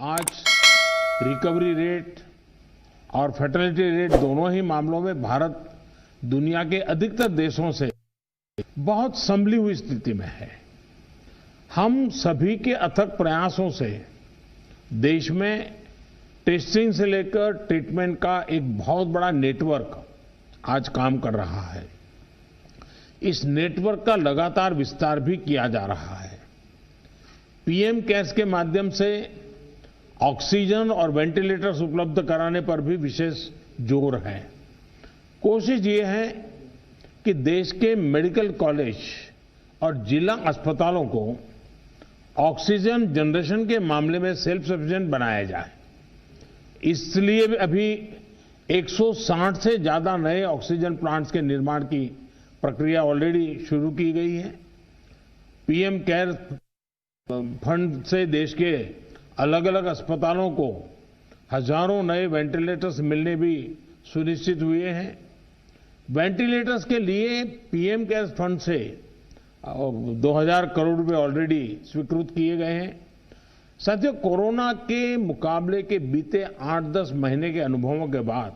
आज recovery rate और fertility rate दोनों ही मामलों में भारत दुनिया के अधिकतर देशों से बहुत संभली हुई स्थिति में है। हम सभी के अथक प्रयासों से देश में टेस्टिंग से लेकर ट्रीटमेंट का एक बहुत बड़ा नेटवर्क आज काम कर रहा है। इस नेटवर्क का लगातार विस्तार भी किया जा रहा है। पीएम केयर्स के माध्यम से ऑक्सीजन और वेंटिलेटर्स उपलब्ध कराने पर भी विशेष जोर है। कोशिश ये है कि देश के मेडिकल कॉलेज और जिला अस्पतालों को ऑक्सीजन जनरेशन के मामले में सेल्फ सफिशिएंट बनाया जाए। इसलिए अभी 160 से ज्यादा नए ऑक्सीजन प्लांट्स के निर्माण की प्रक्रिया ऑलरेडी शुरू की गई है। पीएम केयर फंड से देश के अलग अलग अस्पतालों को हजारों नए वेंटिलेटर्स मिलने भी सुनिश्चित हुए हैं। वेंटिलेटर्स के लिए पीएम केयर फंड से 2000 करोड़ रुपए ऑलरेडी स्वीकृत किए गए हैं। साथियों, कोरोना के मुकाबले के बीते 8-10 महीने के अनुभवों के बाद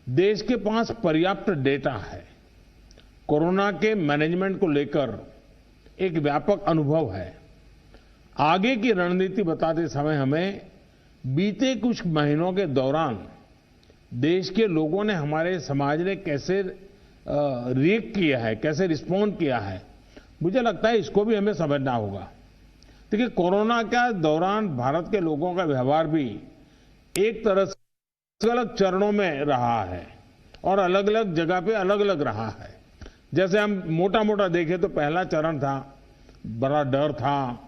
देश के पास पर्याप्त डेटा है। कोरोना के मैनेजमेंट को लेकर एक व्यापक अनुभव है। आगे की रणनीति बताते समय हमें बीते कुछ महीनों के दौरान देश के लोगों ने, हमारे समाज ने कैसे रिएक्ट किया है, कैसे रिस्पॉन्ड किया है, मुझे लगता है इसको भी हमें समझना होगा। देखिए, कोरोना के दौरान भारत के लोगों का व्यवहार भी एक तरह से अलग चरणों में रहा है और अलग अलग जगह पे अलग अलग रहा है। जैसे हम मोटा मोटा देखें तो पहला चरण था, बड़ा डर था,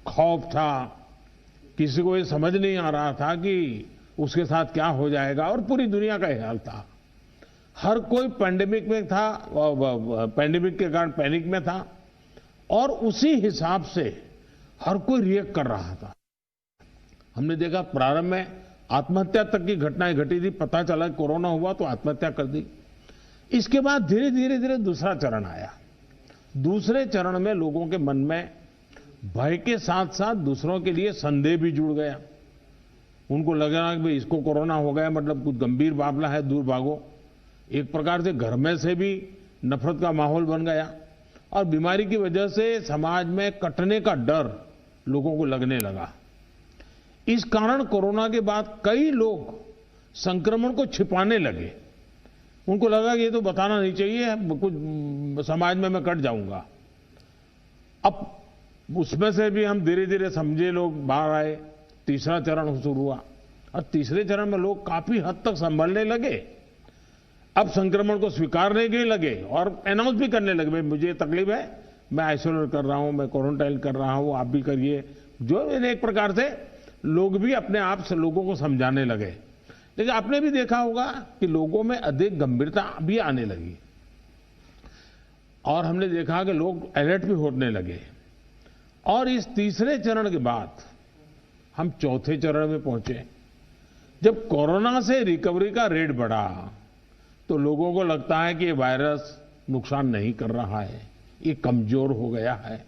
खौफ था, किसी को ये समझ नहीं आ रहा था कि उसके साथ क्या हो जाएगा, और पूरी दुनिया का हाल था। हर कोई पैंडेमिक में था, पैंडेमिक के कारण पैनिक में था और उसी हिसाब से हर कोई रिएक्ट कर रहा था। हमने देखा प्रारंभ में आत्महत्या तक की घटनाएं घटी थी। पता चला कोरोना हुआ तो आत्महत्या कर दी। इसके बाद धीरे धीरे दूसरा चरण आया। दूसरे चरण में लोगों के मन में भय के साथ साथ दूसरों के लिए संदेह भी जुड़ गया। उनको लगा कि भाई इसको कोरोना हो गया मतलब कुछ गंभीर मामला है, दूर भागो। एक प्रकार से घर में से भी नफरत का माहौल बन गया और बीमारी की वजह से समाज में कटने का डर लोगों को लगने लगा। इस कारण कोरोना के बाद कई लोग संक्रमण को छिपाने लगे। उनको लगा कि ये तो बताना नहीं चाहिए, कुछ समाज में मैं कट जाऊंगा। अब उसमें से भी हम धीरे धीरे समझे लोग बाहर आए। तीसरा चरण शुरू हुआ और तीसरे चरण में लोग काफी हद तक संभलने लगे। अब संक्रमण को स्वीकारने के लगे और अनाउंस भी करने लगे, भाई मुझे तकलीफ है, मैं आइसोलेट कर रहा हूं, मैं क्वारंटाइन कर रहा हूं, आप भी करिए। जो एक प्रकार से लोग भी अपने आप से लोगों को समझाने लगे। लेकिन आपने भी देखा होगा कि लोगों में अधिक गंभीरता भी आने लगी और हमने देखा कि लोग अलर्ट भी होने लगे। और इस तीसरे चरण के बाद हम चौथे चरण में पहुंचे। जब कोरोना से रिकवरी का रेट बढ़ा तो लोगों को लगता है कि ये वायरस नुकसान नहीं कर रहा है, ये कमजोर हो गया है।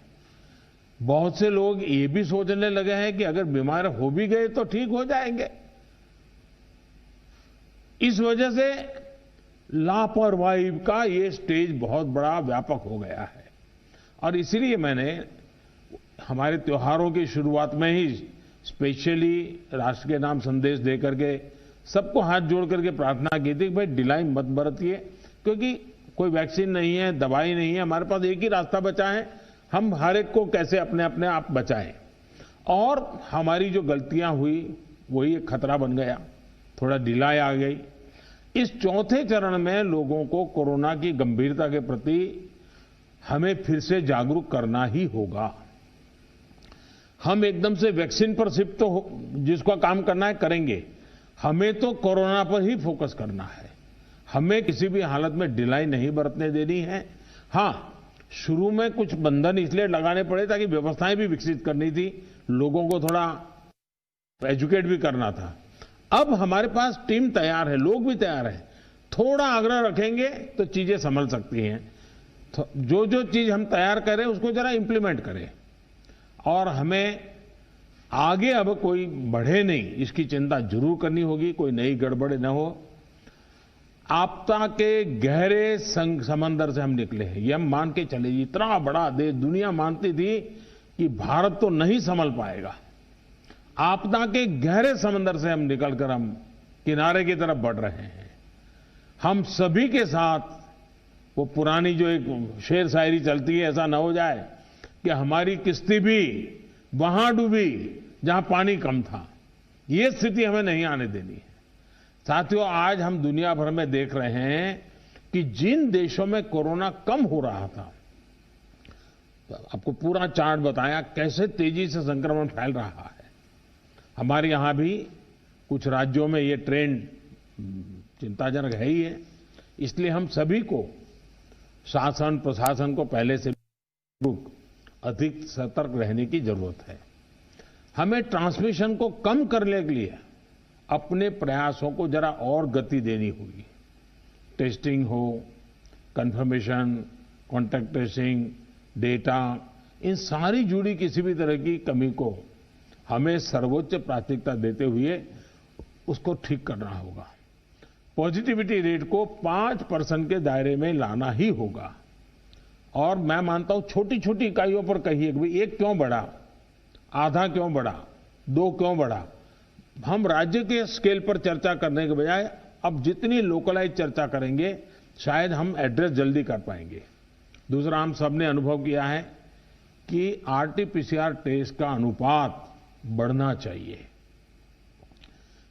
बहुत से लोग ये भी सोचने लगे हैं कि अगर बीमार हो भी गए तो ठीक हो जाएंगे। इस वजह से लापरवाही का ये स्टेज बहुत बड़ा व्यापक हो गया है। और इसीलिए मैंने हमारे त्योहारों की शुरुआत में ही स्पेशली राष्ट्र के नाम संदेश दे करके सबको हाथ जोड़ करके प्रार्थना की थी कि भाई ढिलाई मत बरतिए, क्योंकि कोई वैक्सीन नहीं है, दवाई नहीं है, हमारे पास एक ही रास्ता बचा है, हम हर एक को कैसे अपने आप बचाएं। और हमारी जो गलतियां हुई वही एक खतरा बन गया, थोड़ा ढिलाई आ गई। इस चौथे चरण में लोगों को कोरोना की गंभीरता के प्रति हमें फिर से जागरूक करना ही होगा। हम एकदम से वैक्सीन पर शिफ्ट तो जिसका काम करना है करेंगे, हमें तो कोरोना पर ही फोकस करना है। हमें किसी भी हालत में ढिलाई नहीं बरतने देनी है। हां, शुरू में कुछ बंधन इसलिए लगाने पड़े ताकि व्यवस्थाएं भी विकसित करनी थी, लोगों को थोड़ा एजुकेट भी करना था। अब हमारे पास टीम तैयार है, लोग भी तैयार हैं। थोड़ा आग्रह रखेंगे तो चीजें संभल सकती हैं। जो जो चीज हम तैयार करें उसको जरा इंप्लीमेंट करें। और हमें आगे अब कोई बढ़े नहीं, इसकी चिंता जरूर करनी होगी, कोई नई गड़बड़ न हो। आपदा के गहरे समंदर से हम निकले हैं, ये हम मान के चले। इतना बड़ा देश, दुनिया मानती थी कि भारत तो नहीं संभल पाएगा। आपदा के गहरे समंदर से हम निकलकर हम किनारे की तरफ बढ़ रहे हैं। हम सभी के साथ वो पुरानी जो एक शेर शायरी चलती है, ऐसा ना हो जाए कि हमारी किश्ती भी वहां डूबी जहां पानी कम था। ये स्थिति हमें नहीं आने देनी है। साथियों, आज हम दुनिया भर में देख रहे हैं कि जिन देशों में कोरोना कम हो रहा था, आपको पूरा चार्ट बताया कैसे तेजी से संक्रमण फैल रहा है। हमारे यहां भी कुछ राज्यों में ये ट्रेंड चिंताजनक है ही है। इसलिए हम सभी को, शासन प्रशासन को पहले से अधिक सतर्क रहने की जरूरत है। हमें ट्रांसमिशन को कम करने के लिए अपने प्रयासों को जरा और गति देनी होगी। टेस्टिंग हो, कंफर्मेशन, कॉन्टैक्ट ट्रेसिंग, डेटा, इन सारी जुड़ी किसी भी तरह की कमी को हमें सर्वोच्च प्राथमिकता देते हुए उसको ठीक करना होगा। पॉजिटिविटी रेट को 5% के दायरे में लाना ही होगा। और मैं मानता हूं छोटी छोटी इकाइयों पर कहिए कि भाई 1 क्यों बढ़ा, आधा क्यों बढ़ा, 2 क्यों बढ़ा। हम राज्य के स्केल पर चर्चा करने के बजाय अब जितनी लोकलाइज चर्चा करेंगे, शायद हम एड्रेस जल्दी कर पाएंगे। दूसरा, हम सबने अनुभव किया है कि आरटीपीसीआर टेस्ट का अनुपात बढ़ना चाहिए।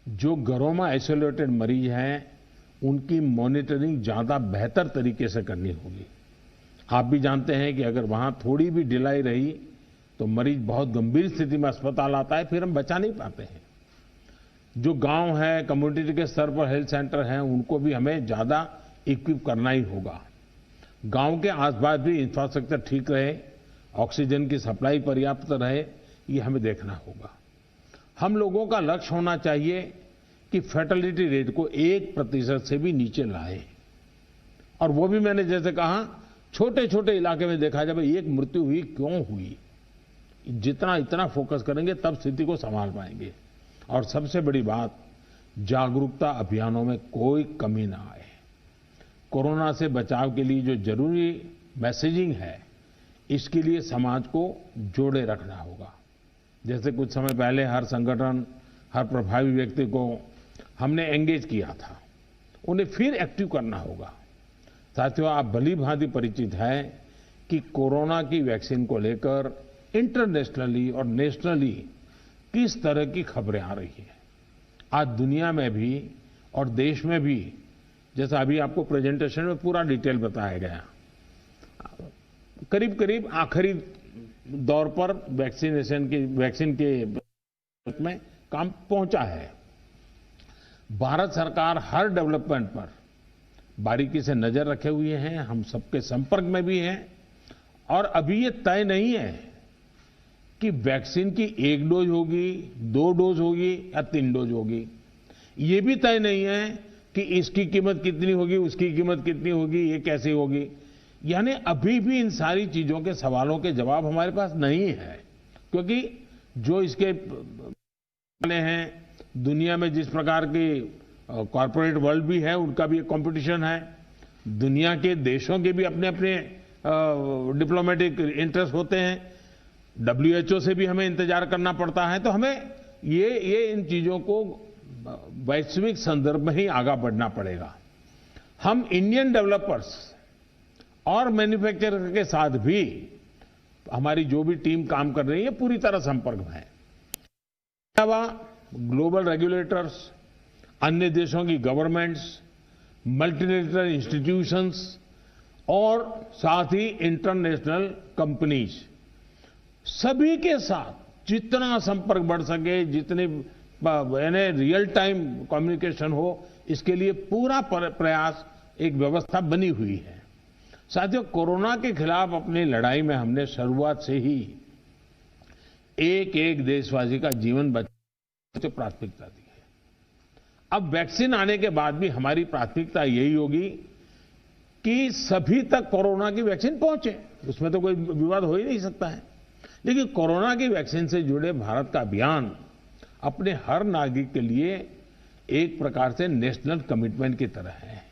जो घरों में आइसोलेटेड मरीज हैं, उनकी मॉनिटरिंग ज्यादा बेहतर तरीके से करनी होगी। आप भी जानते हैं कि अगर वहां थोड़ी भी ढिलाई रही तो मरीज बहुत गंभीर स्थिति में अस्पताल आता है, फिर हम बचा नहीं पाते हैं। जो गांव है, कम्युनिटी के स्तर पर हेल्थ सेंटर हैं, उनको भी हमें ज्यादा इक्विप करना ही होगा। गांव के आसपास भी इंफ्रास्ट्रक्चर ठीक रहे, ऑक्सीजन की सप्लाई पर्याप्त रहे, ये हमें देखना होगा। हम लोगों का लक्ष्य होना चाहिए कि फर्टिलिटी रेट को 1% से भी नीचे लाए। और वो भी मैंने जैसे कहा, छोटे छोटे इलाके में देखा जाए एक मृत्यु हुई क्यों हुई, जितना इतना फोकस करेंगे तब स्थिति को संभाल पाएंगे। और सबसे बड़ी बात, जागरूकता अभियानों में कोई कमी ना आए। कोरोना से बचाव के लिए जो जरूरी मैसेजिंग है, इसके लिए समाज को जोड़े रखना होगा। जैसे कुछ समय पहले हर संगठन, हर प्रभावी व्यक्ति को हमने एंगेज किया था, उन्हें फिर एक्टिव करना होगा। साथियों, आप भली भांति परिचित हैं कि कोरोना की वैक्सीन को लेकर इंटरनेशनली और नेशनली किस तरह की खबरें आ रही हैं। आज दुनिया में भी और देश में भी, जैसा अभी आपको प्रेजेंटेशन में पूरा डिटेल बताया गया, करीब करीब आखिरी दौर पर वैक्सीन के में काम पहुंचा है। भारत सरकार हर डेवलपमेंट पर बारीकी से नजर रखे हुए हैं, हम सबके संपर्क में भी हैं। और अभी ये तय नहीं है कि वैक्सीन की 1 डोज होगी, 2 डोज होगी या 3 डोज होगी। ये भी तय नहीं है कि इसकी कीमत कितनी होगी, उसकी कीमत कितनी होगी, ये कैसे होगी। यानी अभी भी इन सारी चीजों के सवालों के जवाब हमारे पास नहीं है, क्योंकि जो इसके वाले हैं, दुनिया में जिस प्रकार की कॉरपोरेट वर्ल्ड भी है, उनका भी एक कंपटीशन है। दुनिया के देशों के भी अपने अपने डिप्लोमेटिक इंटरेस्ट होते हैं। WHO से भी हमें इंतजार करना पड़ता है। तो हमें ये इन चीजों को वैश्विक संदर्भ में ही आगे बढ़ना पड़ेगा। हम इंडियन डेवलपर्स और मैन्युफैक्चरर के साथ भी, हमारी जो भी टीम काम कर रही है, पूरी तरह संपर्क में है। अलावा ग्लोबल रेगुलेटर्स, अन्य देशों की गवर्नमेंट्स, मल्टीनेशनल इंस्टीट्यूशंस और साथ ही इंटरनेशनल कंपनीज, सभी के साथ जितना संपर्क बढ़ सके, जितने रियल टाइम कम्युनिकेशन हो, इसके लिए पूरा प्रयास, एक व्यवस्था बनी हुई है। साथियों, कोरोना के खिलाफ अपनी लड़ाई में हमने शुरुआत से ही एक एक देशवासी का जीवन बचाने को प्राथमिकता दी है। अब वैक्सीन आने के बाद भी हमारी प्राथमिकता यही होगी कि सभी तक कोरोना की वैक्सीन पहुंचे। उसमें तो कोई विवाद हो ही नहीं सकता है। लेकिन कोरोना की वैक्सीन से जुड़े भारत का अभियान अपने हर नागरिक के लिए एक प्रकार से नेशनल कमिटमेंट की तरह है।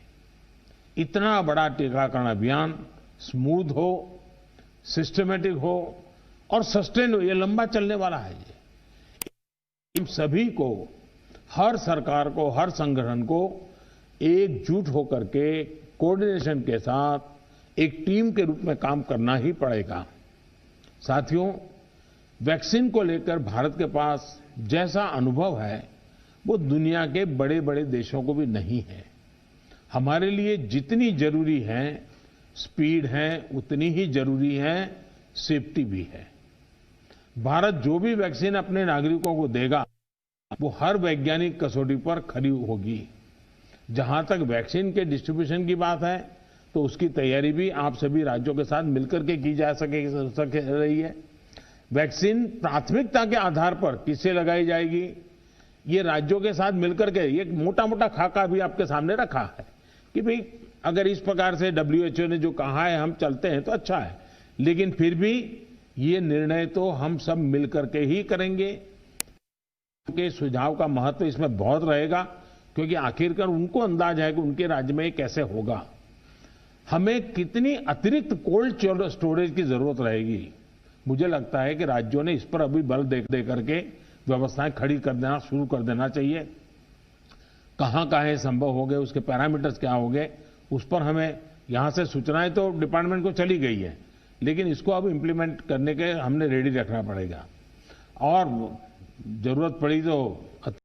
इतना बड़ा टीकाकरण अभियान स्मूथ हो, सिस्टमैटिक हो और सस्टेन हो, ये लंबा चलने वाला है। इन सभी को, हर सरकार को, हर संगठन को एकजुट होकर के कोऑर्डिनेशन के साथ एक टीम के रूप में काम करना ही पड़ेगा। साथियों, वैक्सीन को लेकर भारत के पास जैसा अनुभव है वो दुनिया के बड़े बड़े देशों को भी नहीं है। हमारे लिए जितनी जरूरी है स्पीड है, उतनी ही जरूरी है सेफ्टी भी है। भारत जो भी वैक्सीन अपने नागरिकों को देगा वो हर वैज्ञानिक कसौटी पर खरी होगी। जहां तक वैक्सीन के डिस्ट्रीब्यूशन की बात है तो उसकी तैयारी भी आप सभी राज्यों के साथ मिलकर के की जा सके रही है। वैक्सीन प्राथमिकता के आधार पर किसे लगाई जाएगी, ये राज्यों के साथ मिलकर के एक मोटा मोटा खाका भी आपके सामने रखा है कि भाई अगर इस प्रकार से WHO ने जो कहा है हम चलते हैं तो अच्छा है, लेकिन फिर भी ये निर्णय तो हम सब मिलकर के ही करेंगे। उनके सुझाव का महत्व इसमें बहुत रहेगा क्योंकि आखिरकार उनको अंदाज है कि उनके राज्य में ये कैसे होगा। हमें कितनी अतिरिक्त कोल्ड स्टोरेज की जरूरत रहेगी, मुझे लगता है कि राज्यों ने इस पर अभी बल दे करके व्यवस्थाएं खड़ी कर देना शुरू कर देना चाहिए। कहां ये संभव हो गए, उसके पैरामीटर्स क्या हो गए, उस पर हमें यहां से सूचनाएं तो डिपार्टमेंट को चली गई है, लेकिन इसको अब इम्प्लीमेंट करने के हमने रेडी रखना पड़ेगा। और जरूरत पड़ी तो